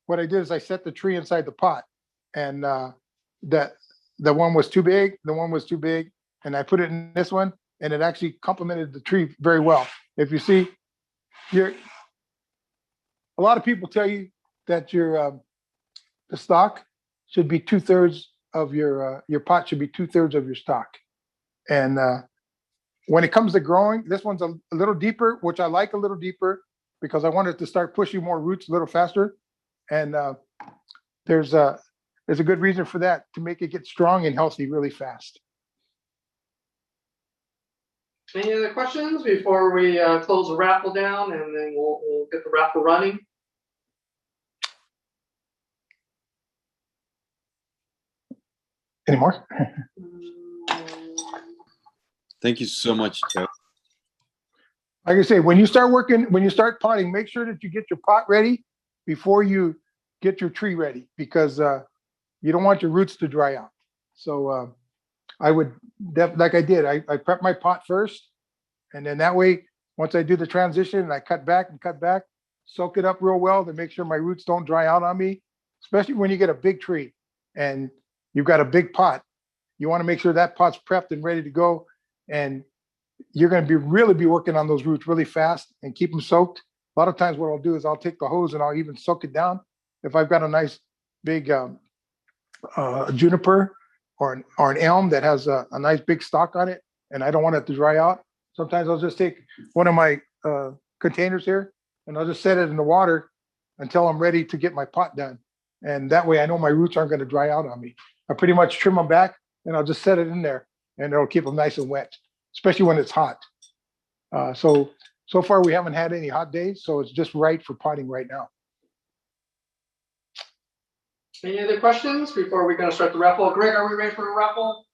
What I did is I set the tree inside the pot, and the one was too big, the one was too big, and I put it in this one, and it actually complemented the tree very well. If you see, a lot of people tell you that the stock should be 2/3 of your pot should be 2/3 of your stock. And when it comes to growing, this one's a little deeper, which I like a little deeper, because I wanted to start pushing more roots a little faster. And there's a good reason for that, to make it get strong and healthy really fast. Any other questions before we close the raffle down, and then we'll get the raffle running? Any more? Thank you so much, Joe. Like I say, when you start potting, make sure that you get your pot ready before you get your tree ready, because you don't want your roots to dry out. So I would, like I did, I prep my pot first, and then that way, once I do the transition, I cut back, soak it up real well to make sure my roots don't dry out on me, especially when you get a big tree and you've got a big pot. You want to make sure that pot's prepped and ready to go. And you're going to really be working on those roots really fast and keep them soaked. A lot of times what I'll do is I'll take the hose and I'll even soak it down. If I've got a nice big juniper or an elm that has a nice big stalk on it and I don't want it to dry out, sometimes I'll just take one of my containers here and I'll just set it in the water until I'm ready to get my pot done. And that way I know my roots aren't going to dry out on me. I pretty much trim them back and I'll just set it in there and it'll keep them nice and wet, especially when it's hot. So far we haven't had any hot days, so it's just right for potting right now. Any other questions before we're going to start the raffle? Greg, are we ready for a raffle?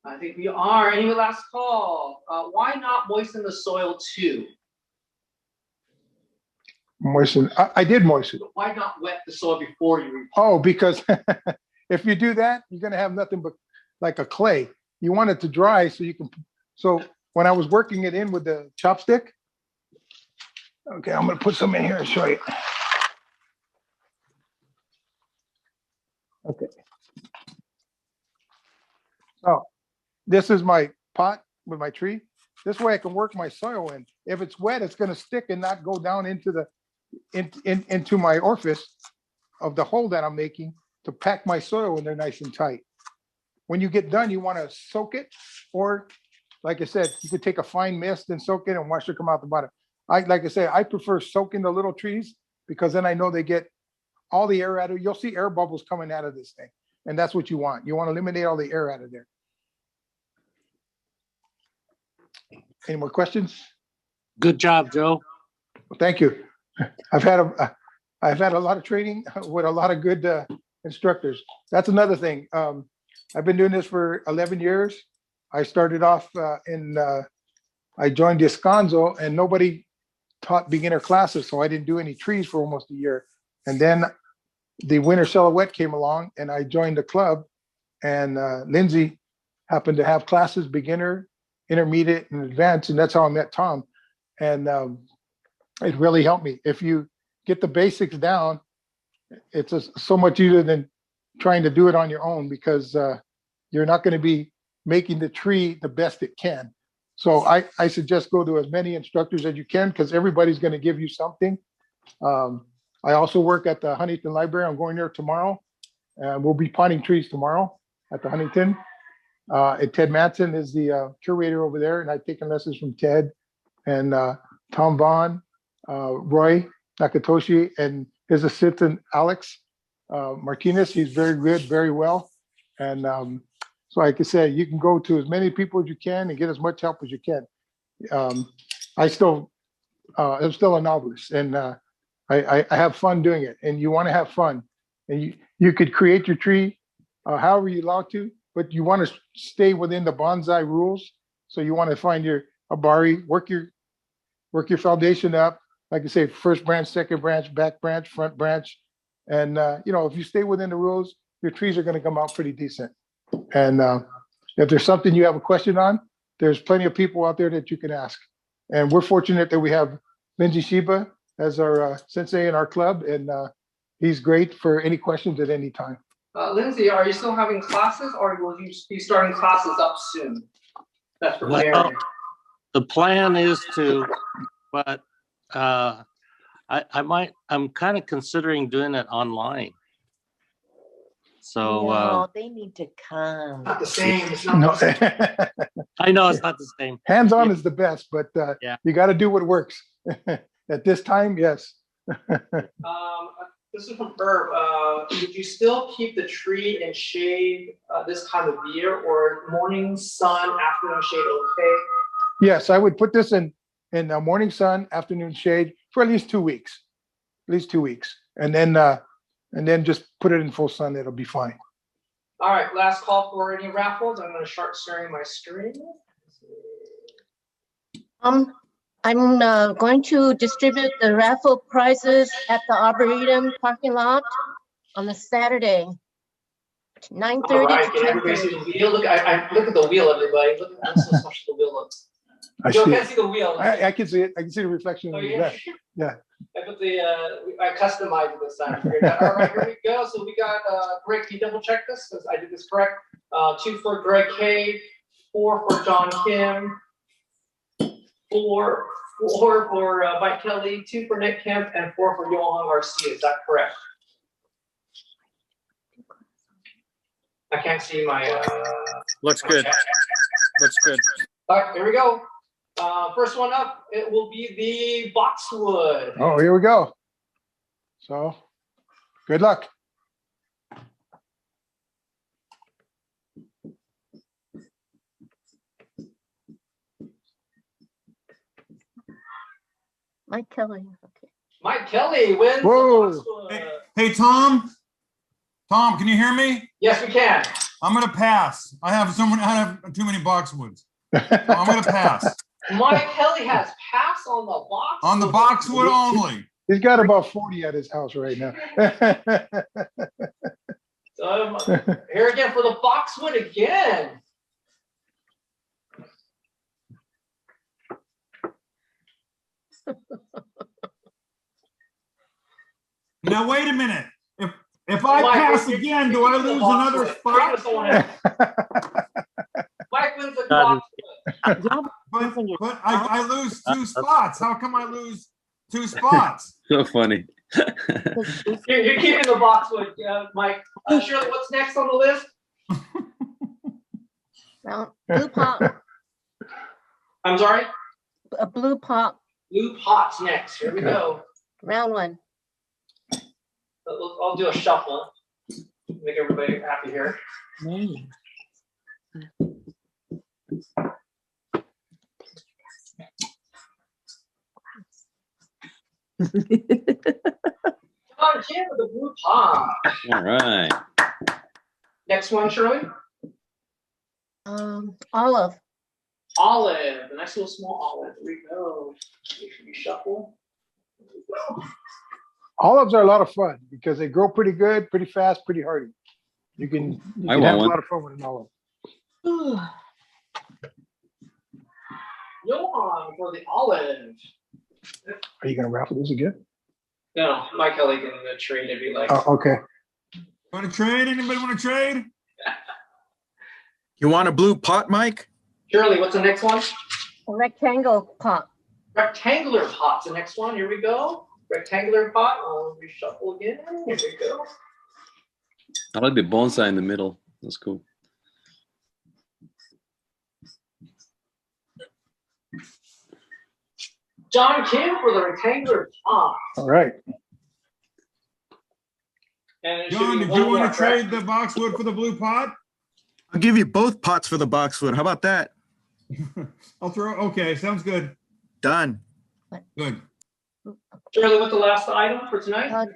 I think we are. Any last call? Why not moisten the soil too? Moisten. I did moisten. Why not wet the soil before you repot? Oh, because if you do that, you're going to have nothing but like a clay. You want it to dry so you can. So when I was working it in with the chopstick, okay, I'm going to put some in here and show you. Okay. So this is my pot with my tree. This way I can work my soil in. If it's wet, it's going to stick and not go down into the into my orifice of the hole that I'm making to pack my soil in there nice and tight. When you get done, you want to soak it, or like I said, you could take a fine mist and soak it and watch it come out the bottom. Like I say, I prefer soaking the little trees because then I know they get all the air out of it. You'll see air bubbles coming out of this thing. And that's what you want. You want to eliminate all the air out of there. Any more questions? Good job, Joe. Well, thank you. I've had a lot of training with a lot of good instructors. That's another thing. I've been doing this for 11 years. I started off I joined Descanso and nobody taught beginner classes. So I didn't do any trees for almost a year. And then the winter silhouette came along and I joined the club, and Lindsay happened to have classes, beginner, intermediate, and advanced. And that's how I met Tom. And it really helped me. If you get the basics down, it's so much easier than trying to do it on your own, because you're not going to be making the tree the best it can. So I suggest go to as many instructors as you can, because everybody's going to give you something. I also work at the Huntington Library. I'm going there tomorrow. We'll be potting trees tomorrow at the Huntington. And Ted Manson is the curator over there, and I've taken lessons from Ted and Tom Vaughn, Roy Nakatoshi, and his assistant Alex Martinez. He's very good, very well. And so like I said, you can go to as many people as you can and get as much help as you can. I'm still a novice, and I have fun doing it, and you want to have fun. And you could create your tree however you like to, but you want to stay within the bonsai rules. So you want to find your abari, work your foundation up. Like I say, first branch, second branch, back branch, front branch. And if you stay within the rules, your trees are going to come out pretty decent. And if there's something you have a question on, there's plenty of people out there that you can ask. And we're fortunate that we have Lindsay Shiba as our sensei in our club, and he's great for any questions at any time. Lindsay, are you still having classes, or will you be starting classes up soon? That's for Well, Mary. the plan is to, but I'm kind of considering doing it online. So no, they need to come. Not the same. It's not No. the same. I know it's not the same. Hands-on is the best, but Yeah. you got to do what works. At this time, yes. This is from Herb. Would you still keep the tree in shade this time of year, or morning sun, afternoon shade okay? Yes, I would put this in morning sun, afternoon shade for at least 2 weeks. At least 2 weeks. And then just put it in full sun, it'll be fine. All right, last call for any raffles. I'm going to start sharing my screen. I'm going to distribute the raffle prizes at the Arboretum parking lot on a Saturday, 9:30 All right, to can everybody see 10:30. the wheel? Look at the wheel, everybody. Look at how so special the wheel looks. I Joe see can't it. see the wheel. I can see it. I can see the reflection Oh, of the yeah. back. Yeah. I put the, I customized it this time. Figured out. All right, here we go. So we got, Greg, can you double check this? Because I did this correct. 2 for Greg K, 4 for John Kim, 4 for Mike Kelly, 2 for Nick Kemp, and 4 for Johan Garcia. Is that correct? I can't see my, Looks good. Looks good. All right, here we go. First one up, it will be the Boxwood. Oh, here we go. So, good luck. Mike Kelly, okay. Mike Kelly wins Whoa. the Boxwood. Hey, Tom. Tom, can you hear me? Yes, we can. I'm gonna pass. I have too many boxwoods. So I'm gonna pass. Mike Kelly has passed on the box. On the boxwood only. He's got about 40 at his house right now. So, here again for the Boxwood again. Now, wait a minute. If I Mike, pass you're- again, you're do I keeping the lose another Boxwood. spot? Bring someone else. Mike wins the Got Boxwood. But I lose 2 spots. How come I lose 2 spots? So funny. You're keeping the Boxwood, Mike. Shirley, what's next on the list? Round, blue pot, I'm sorry? a blue pot, Blue Pot's next. Here we go. round 1. I'll do a shuffle. Make everybody happy here. John Kim with the blue pot. All right. Next one, Shirley. Olive, Olive. A nice little small olive. Here we go. Make sure you shuffle. Here we go. Olives are a lot of fun because they grow pretty good, pretty fast, pretty hardy. You can I have want a one. lot of fun with an olive. Johan for the olive. Are you gonna raffle this again? No, Mike Kelly can trade if you like. Oh, okay. Want to trade? Anybody want to trade? You want a blue pot, Mike? Shirley, what's the next one? a rectangle pot, Rectangular pot's the next one. Here we go. Rectangular pot. I'll reshuffle again. Here we go. I like the bonsai in the middle. That's cool. John Kim for the rectangular pot. All right. And it should John, be did one you want more, to trade correct? the boxwood for the blue pot? I'll give you both pots for the boxwood. How about that? I'll throw. Okay, sounds good. Done. Good. Shirley, what's the last item for tonight?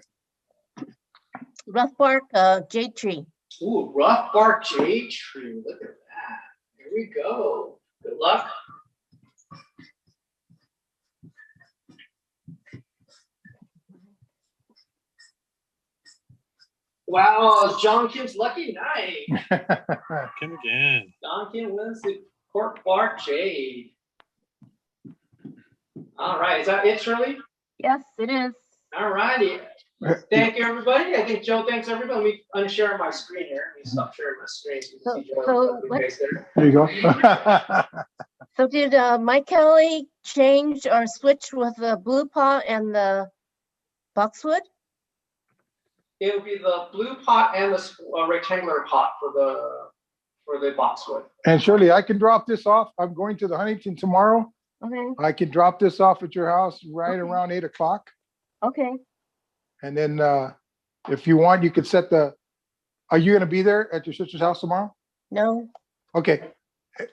rough bark, jade tree. Ooh, rough bark jade tree. Look at that. Here we go. Good luck. Wow, John Kim's lucky night. Kim again. John Kim wins the cork bark jade. All right, is that it, Shirley? Yes, it is. All righty. Thank you, everybody. I think Joe thanks everybody. Let me unshare my screen here. Let me stop sharing my screen so you can see Joe. So Ugly what- face there. There you go. So did Mike Kelly change or switch with the blue pot and the boxwood? It'll be the blue pot and the rectangular pot for the boxwood. And Shirley, I can drop this off. I'm going to the Huntington tomorrow. Okay, I can drop this off at your house right Okay. around 8 o'clock. okay. And then if you want, you could set are you gonna be there at your sister's house tomorrow? No, Okay.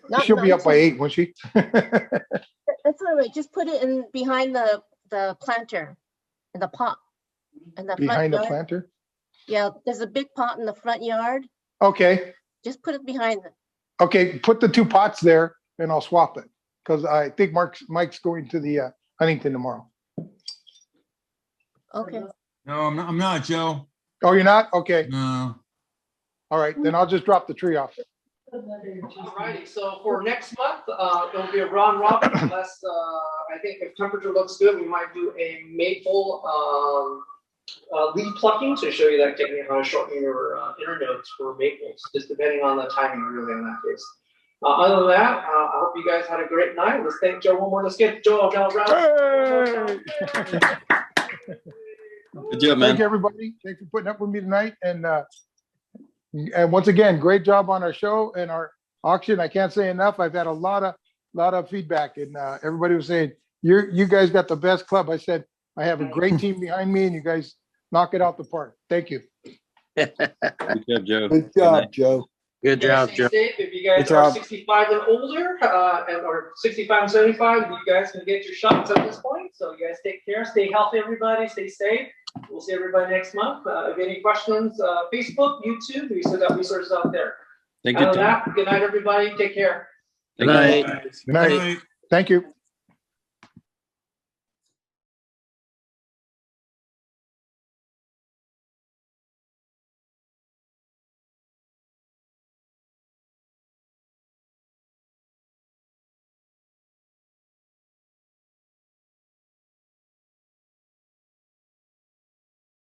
Not- She'll be not up by 8, won't she? that's all right. Just put it in behind the planter, in the pot. In the front Behind the yard. planter? Yeah, there's a big pot in the front yard. Okay, Just put it behind it. okay, put the 2 pots there and I'll swap it. Because I think Mike's going to the Huntington tomorrow. Okay, No, I'm not, Joe. Oh, you're not? Okay, No. all right, then I'll just drop the tree off. Alrighty, so for next month, it'll be a round robin unless, I think if temperature looks good, we might do a maple, leaf plucking to show you that technique, how to shorten your, inner notes for maples, just depending on the timing really in that case. Other than that, I hope you guys had a great night. Let's thank Joe one more. Let's get Joe a round. Hey! Good job, man. Thank you, everybody. Thanks for putting up with me tonight. And once again, great job on our show and our auction. I can't say enough. I've had a lot of feedback, and everybody was saying, you guys got the best club. I said, I have a great team behind me, and you guys knock it out the park. Thank you. Good job, Joe. Good job, Joe. Good job, Stay Joe. safe. If you guys Good are job. 65 and older, or 65 and 75, you guys can get your shots at this point. So you guys take care. Stay healthy, everybody. Stay safe. We'll see everybody next month. If you have any questions, Facebook, YouTube, we still got resources out there. Thank you, Other than Tom. that, good night, everybody. Take care. Good night. Good night. Good night. Thank you.